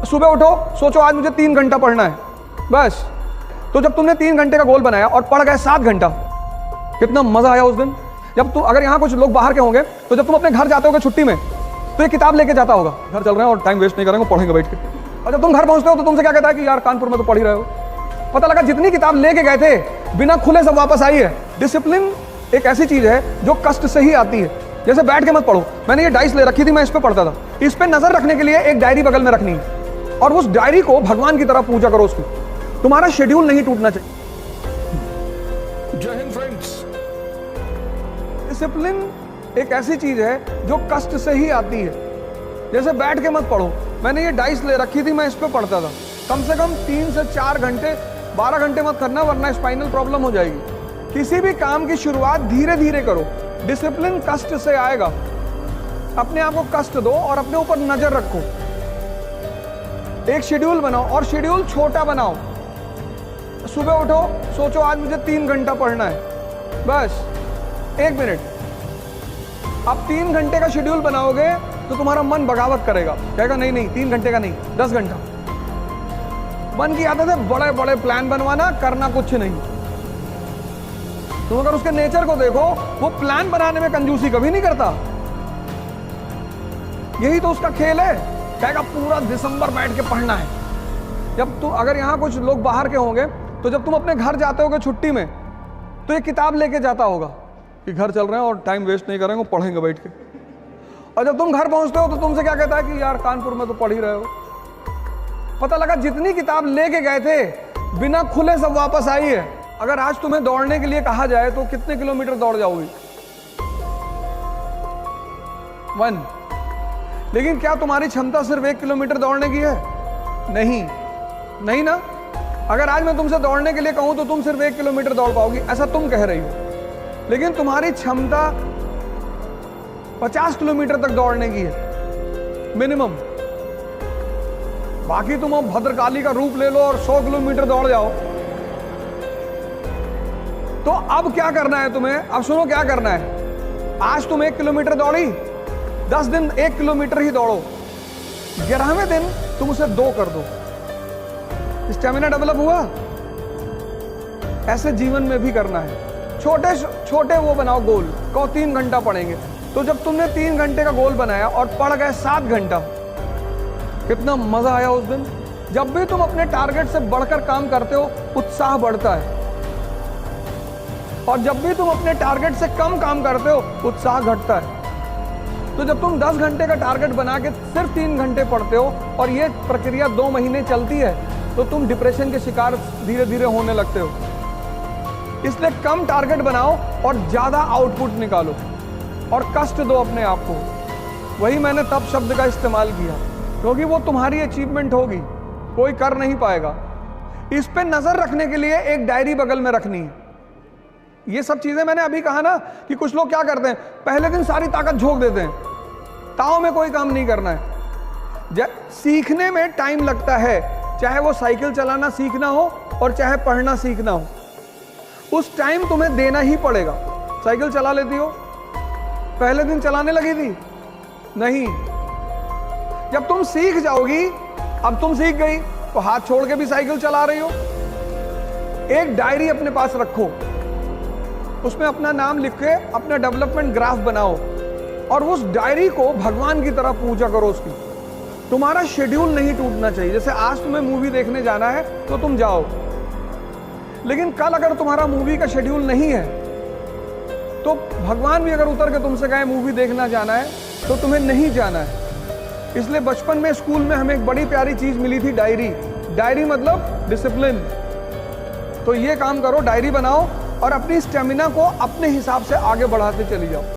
सुबह उठो, सोचो आज मुझे 3 घंटा पढ़ना है, बस। तो जब तुमने 3 घंटे का गोल बनाया और पढ़ गए 7 घंटा, कितना मजा आया उस दिन। जब तुम, अगर यहाँ कुछ लोग बाहर के होंगे, तो जब तुम अपने घर जाते होगे छुट्टी में, तो ये किताब लेके जाता होगा, घर चल रहे हैं और टाइम वेस्ट नहीं करेंगे, पढ़ेंगे बैठ के। और जब तुम घर पहुंचते हो तो तुमसे क्या कहता है कि यार कानपुर में तो पढ़ ही रहे हो। पता लगा जितनी किताब लेके गए थे बिना खुले सब वापस आई है। डिसिप्लिन एक ऐसी चीज है जो कष्ट से ही आती है। जैसे बैठ के मत पढ़ो, मैंने ये डाइस ले रखी थी, मैं इस पे पढ़ता था। इस पे नजर रखने के लिए एक डायरी बगल में रखनी है और उस डायरी को भगवान की तरह पूजा करो उसकी। तुम्हारा शेड्यूल नहीं टूटना चाहिए। जय हिंद फ्रेंड्स। डिसिप्लिन एक ऐसी चीज है जो कष्ट से ही आती है। जैसे बैठ के मत पढ़ो, मैंने ये डाइस ले रखी थी, मैं इस पे पढ़ता था। कम से कम 3 से 4 घंटे, 12 घंटे मत करना, वरना स्पाइनल प्रॉब्लम हो जाएगी। किसी भी काम की शुरुआत धीरे धीरे करो। डिसिप्लिन कष्ट से आएगा। अपने आप को कष्ट दो और अपने ऊपर नजर रखो। एक शेड्यूल बनाओ और शेड्यूल छोटा बनाओ। सुबह उठो, सोचो आज मुझे 3 घंटा पढ़ना है, बस 1 मिनट। अब 3 घंटे का शेड्यूल बनाओगे तो तुम्हारा मन बगावत करेगा, कहेगा नहीं नहीं 3 घंटे का नहीं, 10 घंटा। मन की आदत है बड़े बड़े प्लान बनवाना, करना कुछ नहीं। तुम अगर उसके नेचर को देखो, वो प्लान बनाने में कंजूसी कभी नहीं करता। यही तो उसका खेल है, कहेगा पूरा दिसंबर बैठ के पढ़ना है। जब तुम, अगर यहाँ कुछ लोग बाहर के होंगे, तो जब तुम अपने घर जाते होगे छुट्टी में, तो ये किताब लेके जाता होगा कि घर चल रहे हैं और टाइम वेस्ट नहीं करेंगे, पढ़ेंगे बैठ के। और जब तुम घर पहुंचते हो तो तुमसे क्या कहता है कि यार कानपुर में तो पढ़ ही रहे हो। पता लगा जितनी किताब लेके गए थे बिना खुले सब वापस आई है। अगर आज तुम्हें दौड़ने के लिए कहा जाए तो कितने किलोमीटर दौड़ जाओगी? 1। लेकिन क्या तुम्हारी क्षमता सिर्फ 1 किलोमीटर दौड़ने की है? नहीं, नहीं ना। अगर आज मैं तुमसे दौड़ने के लिए कहूं तो तुम सिर्फ 1 किलोमीटर दौड़ पाओगी, ऐसा तुम कह रही हो। लेकिन तुम्हारी क्षमता 50 किलोमीटर तक दौड़ने की है मिनिमम। बाकी तुम अब भद्रकाली का रूप ले लो और 100 किलोमीटर दौड़ जाओ। तो अब क्या करना है तुम्हें? अब सुनो क्या करना है। आज तुम 1 किलोमीटर दौड़ी, 10 दिन 1 किलोमीटर ही दौड़ो, 11वें दिन तुम उसे 2 कर दो। स्टेमिना डेवलप हुआ। ऐसे जीवन में भी करना है। छोटे छोटे वो बनाओ गोल, कहो 3 घंटा पढ़ेंगे। तो जब तुमने 3 घंटे का गोल बनाया और पढ़ गए 7 घंटा, कितना मजा आया उस दिन। जब भी तुम अपने टारगेट से बढ़कर काम करते हो, उत्साह बढ़ता है। और जब भी तुम अपने टारगेट से कम काम करते हो, उत्साह घटता है। तो जब तुम 10 घंटे का टारगेट बना के सिर्फ 3 घंटे पढ़ते हो और ये प्रक्रिया 2 महीने चलती है, तो तुम डिप्रेशन के शिकार धीरे धीरे होने लगते हो। इसलिए कम टारगेट बनाओ और ज्यादा आउटपुट निकालो और कष्ट दो अपने आप को। वही मैंने तप शब्द का इस्तेमाल किया, क्योंकि वो तुम्हारी अचीवमेंट होगी, कोई कर नहीं पाएगा। इस पे नजर रखने के लिए एक डायरी बगल में रखनी है। ये सब चीजें मैंने अभी कहा ना कि कुछ लोग क्या करते हैं, पहले दिन सारी ताकत झोंक देते हैं, ताव में कोई काम नहीं करना है। सीखने में टाइम लगता है, चाहे वो साइकिल चलाना सीखना हो और चाहे पढ़ना सीखना हो। उस टाइम तुम्हें देना ही पड़ेगा। साइकिल चला लेती हो? पहले दिन चलाने लगी थी? नहीं। जब तुम सीख जाओगी, अब तुम सीख गई तो हाथ छोड़ के भी साइकिल चला रही हो। एक डायरी अपने पास रखो, उसमें अपना नाम लिख के अपना डेवलपमेंट ग्राफ बनाओ और उस डायरी को भगवान की तरह पूजा करो उसकी। तुम्हारा शेड्यूल नहीं टूटना चाहिए। जैसे आज तुम्हें मूवी देखने जाना है तो तुम जाओ, लेकिन कल अगर तुम्हारा मूवी का शेड्यूल नहीं है तो भगवान भी अगर उतर के तुमसे कहे मूवी देखना जाना है तो तुम्हें नहीं जाना है। इसलिए बचपन में स्कूल में हमें एक बड़ी प्यारी चीज मिली थी, डायरी। डायरी मतलब डिसिप्लिन। तो ये काम करो, डायरी बनाओ और अपनी स्टेमिना को अपने हिसाब से आगे बढ़ाते चली जाओ।